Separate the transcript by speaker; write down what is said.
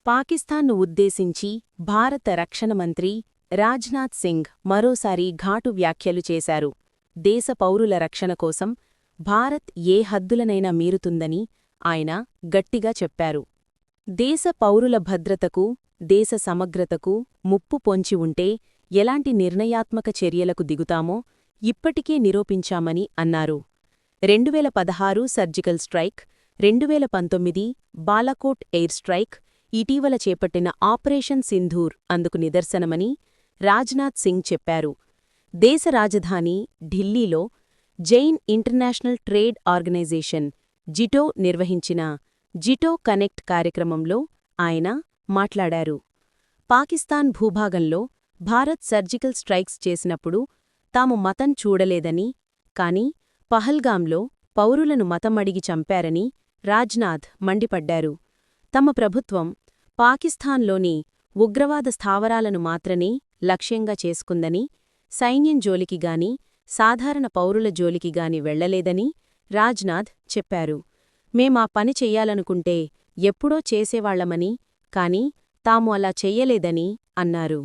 Speaker 1: పాకిస్తాన్ను ఉద్దేశించి భారత రక్షణ మంత్రి రాజ్నాథ్ సింగ్ మరోసారి ఘాటు వ్యాఖ్యలు చేశారు. దేశ పౌరుల రక్షణ కోసం భారత్ ఏ హద్దులనైనా మీరుతుందని ఆయన గట్టిగా చెప్పారు. దేశ పౌరుల భద్రతకు, దేశ సమగ్రతకు ముప్పు పొంచి ఉంటే ఎలాంటి నిర్ణయాత్మక చర్యలకు దిగుతామో ఇప్పటికే నిరూపించామని అన్నారు. 2016 surgical strike, 2019 Balakot air strike, ఇటీవల చేపట్టిన ఆపరేషన్ సింధూర్ అందుకు నిదర్శనమని రాజ్నాథ్ సింగ్ చెప్పారు. దేశ రాజధాని ఢిల్లీలో జైన్ ఇంటర్నేషనల్ ట్రేడ్ ఆర్గనైజేషన్ జిటో నిర్వహించిన జిటో కనెక్ట్ కార్యక్రమంలో ఆయన మాట్లాడారు. పాకిస్తాన్ భూభాగంలో భారత్ సర్జికల్ స్ట్రైక్స్ చేసినప్పుడు తాము మతం చూడలేదని, కాని పహల్గాంలో పౌరులను మతమడిగి చంపారని రాజ్నాథ్ మండిపడ్డారు. తమ ప్రభుత్వం పాకిస్తాన్లోని ఉగ్రవాద స్థావరాలను మాత్రమే లక్ష్యంగా చేసుకుందని, సైన్యం జోలికిగాని, సాధారణ పౌరుల జోలికిగాని వెళ్లలేదని రాజ్నాథ్ చెప్పారు. మేమా పని చెయ్యాలనుకుంటే ఎప్పుడో చేసేవాళ్లమని, కాని తాము అలా చెయ్యలేదని అన్నారు.